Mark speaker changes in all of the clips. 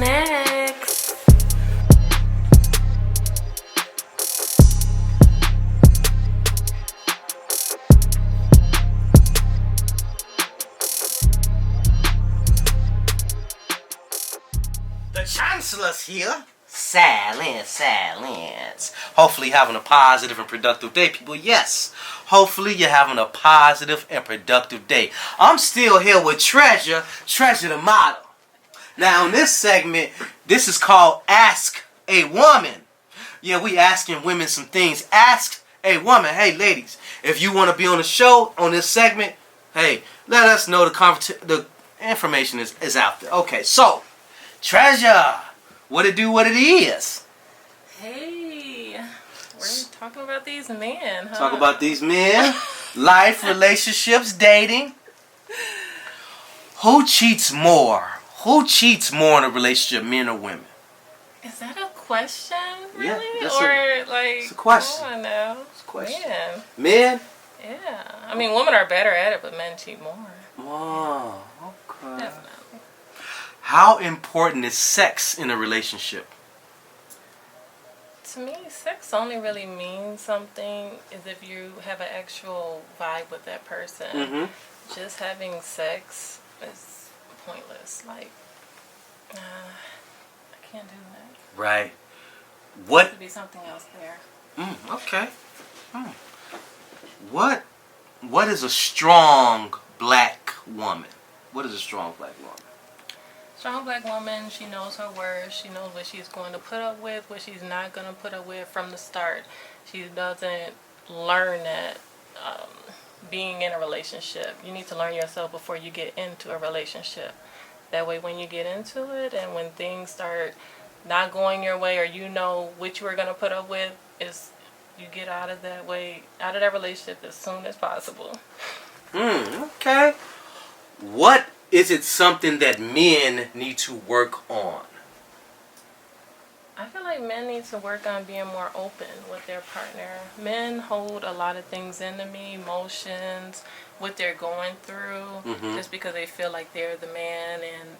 Speaker 1: next?
Speaker 2: The Chancellor's here. Silence. Hopefully having a positive and productive day, people. Yes. Hopefully you're having a positive and productive day. I'm still here with Treasure the model. Now in this segment, this is called Ask a Woman. Yeah, we asking women some things. Ask a woman. Hey ladies, if you want to be on the show on this segment, hey, let us know. The information is out there. Okay, so Treasure, what it do, what it is.
Speaker 1: Hey, we're talking about these men, huh?
Speaker 2: Talk about these men, life, relationships, dating. Who cheats more? Who cheats more in a relationship, men or women?
Speaker 1: Is that a question, really?
Speaker 2: Yeah,
Speaker 1: it's
Speaker 2: a question.
Speaker 1: Come on now.
Speaker 2: It's a question.
Speaker 1: Men.
Speaker 2: Men?
Speaker 1: Yeah. I mean, women are better at it, but men cheat more.
Speaker 2: Oh, okay.
Speaker 1: Definitely.
Speaker 2: How important is sex in a relationship?
Speaker 1: To me, sex only really means something is if you have an actual vibe with that person.
Speaker 2: Mm-hmm.
Speaker 1: Just having sex is pointless. Like, I can't do that.
Speaker 2: Right.
Speaker 1: There
Speaker 2: What?
Speaker 1: could be something else there.
Speaker 2: Okay. What is a strong black woman? What is a strong black woman?
Speaker 1: Strong black woman, she knows her worth. She knows what she's going to put up with, what she's not going to put up with from the start. She doesn't learn that being in a relationship. You need to learn yourself before you get into a relationship. That way when you get into it and when things start not going your way or you know what you are going to put up with, is you get out of that relationship as soon as possible.
Speaker 2: Okay. What is it something that men need to work on?
Speaker 1: I feel like men need to work on being more open with their partner. Men hold a lot of things into me, emotions, what they're going through, just because they feel like they're the man and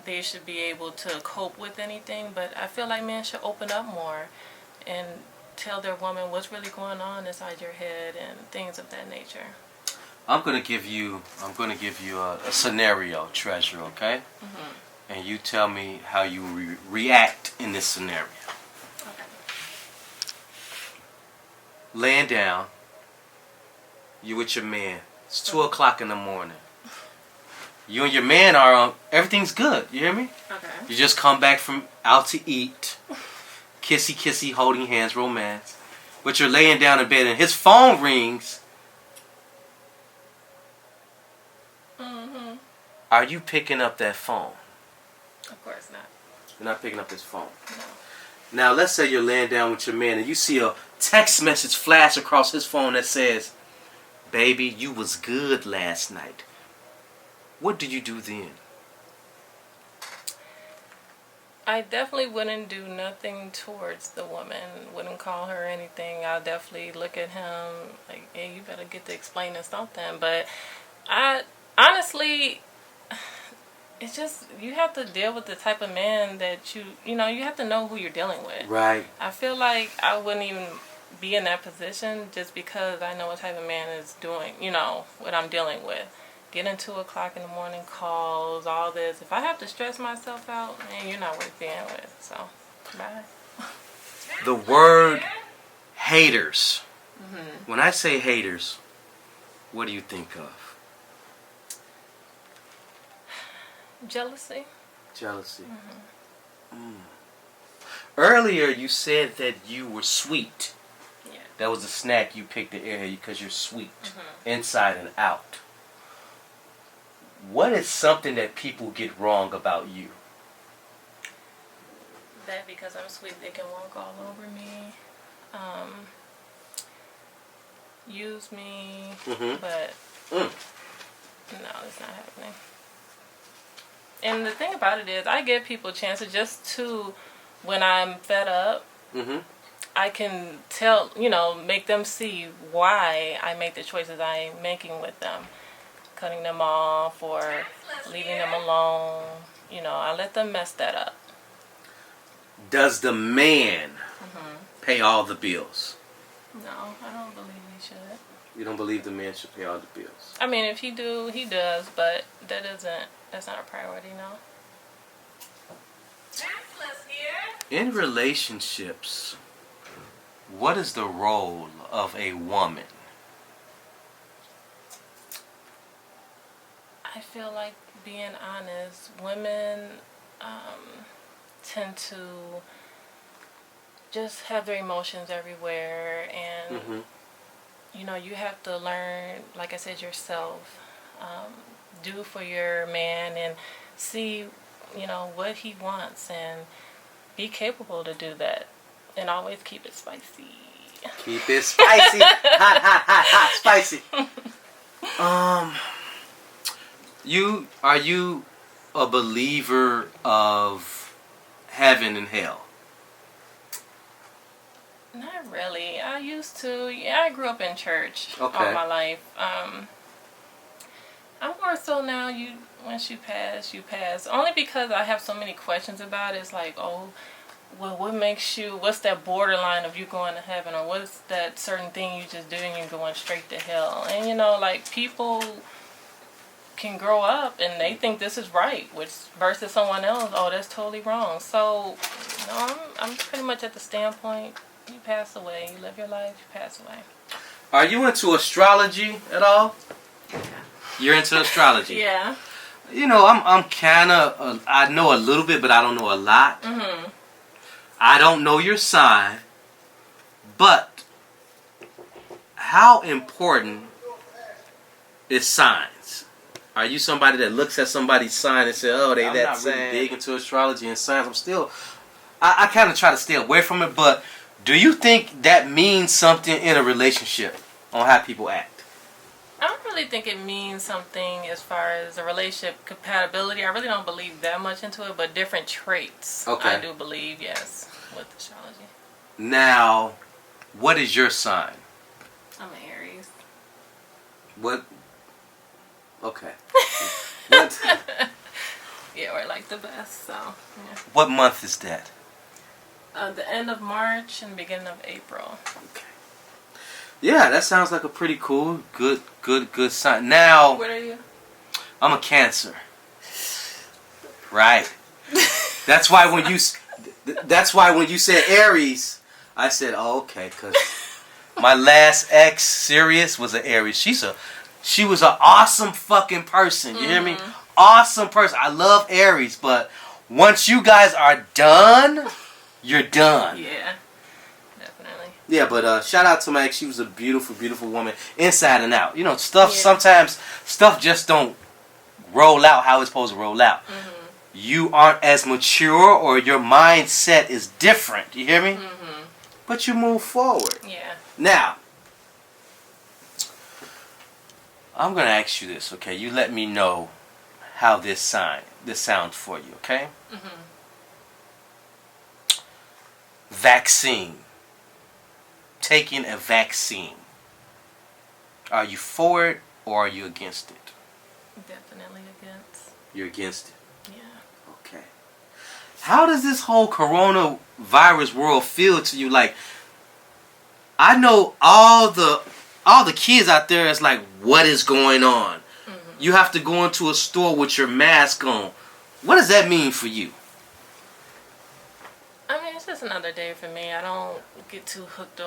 Speaker 1: they should be able to cope with anything. But I feel like men should open up more and tell their woman what's really going on inside your head and things of that nature.
Speaker 2: I'm gonna give you a scenario, Treasure, okay? And you tell me how you react in this scenario.
Speaker 1: Okay.
Speaker 2: Laying down, you with your man. It's 2 o'clock in the morning. You and your man are everything's good. You hear me?
Speaker 1: Okay.
Speaker 2: You just come back from out to eat, kissy, holding hands, romance. But you're laying down in bed and his phone rings. Are you picking up that phone?
Speaker 1: Of course not.
Speaker 2: You're not picking up this phone.
Speaker 1: No.
Speaker 2: Now, let's say you're laying down with your man and you see a text message flash across his phone that says, "Baby, you was good last night." What do you do then?
Speaker 1: I definitely wouldn't do nothing towards the woman. Wouldn't call her anything. I'll definitely look at him like, hey, you better get to explaining something. But honestly, it's just, you have to deal with the type of man that you have to know who you're dealing with.
Speaker 2: Right.
Speaker 1: I feel like I wouldn't even be in that position just because I know what type of man is doing, what I'm dealing with. Getting 2 o'clock in the morning calls, all this. If I have to stress myself out, man, you're not worth being with. So, bye.
Speaker 2: The word haters. When I say haters, what do you think of?
Speaker 1: Jealousy.
Speaker 2: Jealousy. Earlier you said that you were sweet.
Speaker 1: Yeah.
Speaker 2: That was a snack you picked at Airhead because you're sweet. Inside and out. What is something that people get wrong about you?
Speaker 1: That because I'm sweet, they can walk all over me. Use me. But no, it's not happening. And the thing about it is, I give people chances just to, when I'm fed up, I can tell, make them see why I make the choices I'm making with them. Cutting them off or leaving them alone. I let them mess that up.
Speaker 2: Does the man pay all the bills?
Speaker 1: No, I don't believe he should.
Speaker 2: You don't believe the man should pay all the bills?
Speaker 1: I mean, if he do, he does, but that's not a priority, no.
Speaker 2: In relationships, what is the role of a woman?
Speaker 1: I feel like, being honest, women tend to just have their emotions everywhere, and you have to learn, like I said, yourself. Do for your man and see, what he wants, and be capable to do that, and always keep it spicy.
Speaker 2: Keep it spicy. hot, spicy. Are you a believer of heaven and hell?
Speaker 1: Not really. I used to. Yeah, I grew up in church all my life. I'm more so now. Once you pass, you pass. Only because I have so many questions about it. It's like, oh, well, what's that borderline of you going to heaven, or what's that certain thing you just do and you're going straight to hell? And like, people can grow up and they think this is right, which versus someone else, oh, that's totally wrong. So, I'm pretty much at the standpoint, you pass away, you live your life, you pass away.
Speaker 2: Are you into astrology at all?
Speaker 1: Yeah.
Speaker 2: You're into astrology?
Speaker 1: Yeah.
Speaker 2: I'm kind of, I know a little bit, but I don't know a lot.
Speaker 1: Mm-hmm.
Speaker 2: I don't know your sign, but how important is signs? Are you somebody that looks at somebody's sign and says, oh, I'm that sign? I'm not really big into astrology and signs. I kind of try to stay away from it, but do you think that means something in a relationship on how people act?
Speaker 1: I don't really think it means something as far as a relationship compatibility. I really don't believe that much into it, but different traits, I do believe, yes, with astrology.
Speaker 2: Now, what is your sign?
Speaker 1: I'm an Aries.
Speaker 2: What? Okay. What?
Speaker 1: Yeah, we're like the best, so, yeah.
Speaker 2: What month is that?
Speaker 1: The end of March and beginning of April.
Speaker 2: Okay. Yeah, that sounds like a pretty cool, good sign. Now,
Speaker 1: what are you?
Speaker 2: I'm a Cancer. Right. That's why when you said Aries, I said, oh, okay, because my last ex, Sirius, was an Aries. She was an awesome fucking person. You hear me? Awesome person. I love Aries, but once you guys are done, you're done.
Speaker 1: Yeah. Definitely.
Speaker 2: Yeah, but shout out to my ex. She was a beautiful, beautiful woman, inside and out. Sometimes stuff just don't roll out how it's supposed to roll out. Mm-hmm. You aren't as mature, or your mindset is different. You hear me? Mm-hmm. But you move forward.
Speaker 1: Yeah.
Speaker 2: Now, I'm going to ask you this, okay? You let me know how this sounds for you, okay? Mm-hmm. Vaccine. Taking a vaccine. Are you for it or are you against it?
Speaker 1: Definitely against.
Speaker 2: You're against it?
Speaker 1: Yeah.
Speaker 2: Okay. How does this whole coronavirus world feel to you? Like, I know all the kids out there is like, what is going on? Mm-hmm. You have to go into a store with your mask on. What does that mean for you?
Speaker 1: I mean, it's just another day for me. I don't get too hooked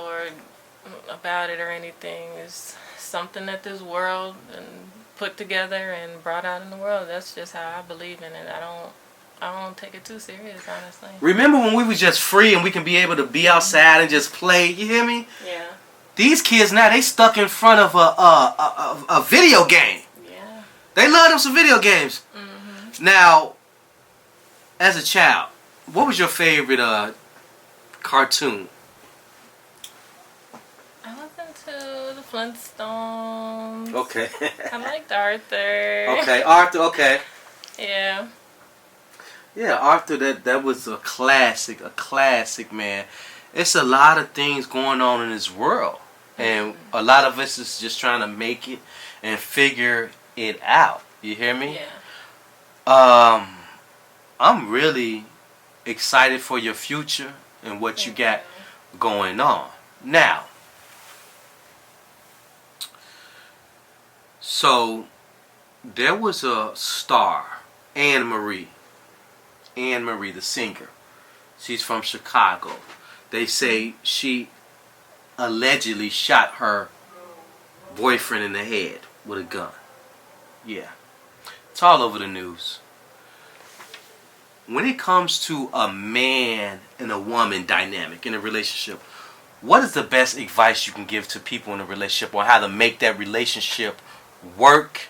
Speaker 1: about it or anything. It's something that this world put together and brought out in the world. That's just how I believe in it. I don't take it too serious, honestly.
Speaker 2: Remember when we was just free and we can be able to be outside and just play? You hear me?
Speaker 1: Yeah. These
Speaker 2: kids now, they stuck in front of a video game.
Speaker 1: Yeah.
Speaker 2: They love them some video games. Mm-hmm. Now, as a child, what was your favorite cartoon?
Speaker 1: I was into the Flintstones.
Speaker 2: Okay.
Speaker 1: I liked Arthur.
Speaker 2: Okay, Arthur, okay.
Speaker 1: Yeah.
Speaker 2: Yeah, Arthur, that was a classic, man. It's a lot of things going on in this world. And a lot of us is just trying to make it and figure it out. You hear me?
Speaker 1: Yeah.
Speaker 2: I'm really excited for your future and what you
Speaker 1: Thank
Speaker 2: got going on. Now, so there was a star, Anne Marie, the singer. She's from Chicago. They say she allegedly shot her boyfriend in the head with a gun. Yeah. It's all over the news. When it comes to a man and a woman dynamic in a relationship, what is the best advice you can give to people in a relationship on how to make that relationship work,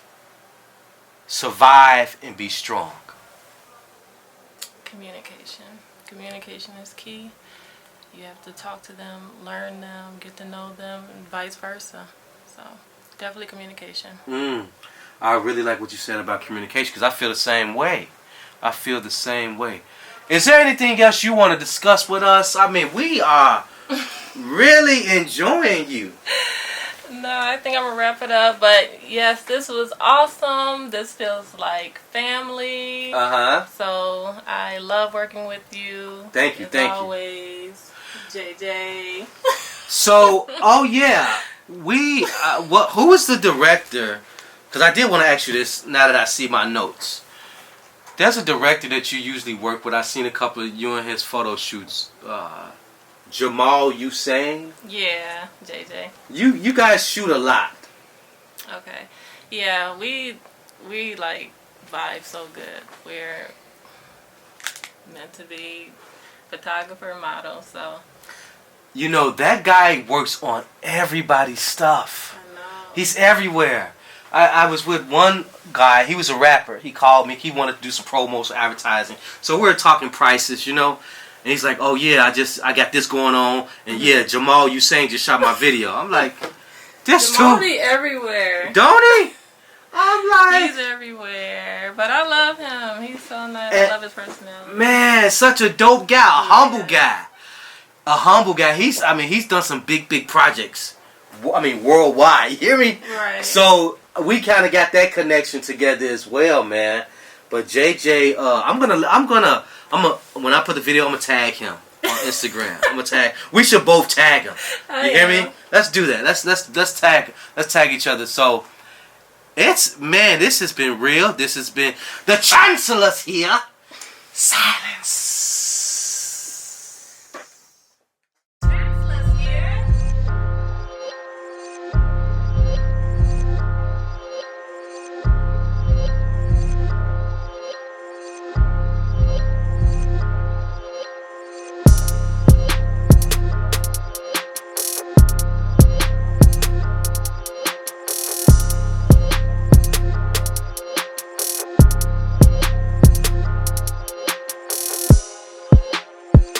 Speaker 2: survive, and be strong?
Speaker 1: Communication. Communication is key. You have to talk to them, learn them, get to know them, and vice versa. So, definitely communication.
Speaker 2: I really like what you said about communication because I feel the same way. I feel the same way. Is there anything else you want to discuss with us? I mean, we are really enjoying you.
Speaker 1: No, I think I'm going to wrap it up. But yes, this was awesome. This feels like family. So I love working with you.
Speaker 2: Thank you,
Speaker 1: as
Speaker 2: thank you.
Speaker 1: always, JJ.
Speaker 2: So, oh yeah, who is the director? Because I did want to ask you this now that I see my notes. There's a director that you usually work with. I've seen a couple of you and his photo shoots. Jamal Hussein.
Speaker 1: Yeah, JJ.
Speaker 2: You guys shoot a lot.
Speaker 1: Okay. Yeah, we like vibe so good. We're meant to be photographer, model, so.
Speaker 2: You know, that guy works on everybody's stuff.
Speaker 1: I know.
Speaker 2: He's everywhere. I was with one guy. He was a rapper. He called me. He wanted to do some promos, advertising. So we were talking prices, you know. And he's like, "Oh yeah, I got this going on." And yeah, Jamal Hussein just shot my video. I'm like, "This
Speaker 1: Jamal
Speaker 2: too."
Speaker 1: be everywhere.
Speaker 2: Don't he? I'm like,
Speaker 1: He's everywhere. But I love him. He's so nice. I love his personality.
Speaker 2: man, such a dope guy, a humble guy. A humble guy. He's done some big projects. I mean, worldwide. You hear me?
Speaker 1: Right.
Speaker 2: So we kind of got that connection together as well, man. But JJ, I'm gonna when I put the video, I'm gonna tag him on Instagram. I'm gonna tag. We should both tag him. You hear me? Let's do that. Let's tag each other. So this has been real. This has been the Chancellor's here. Silence.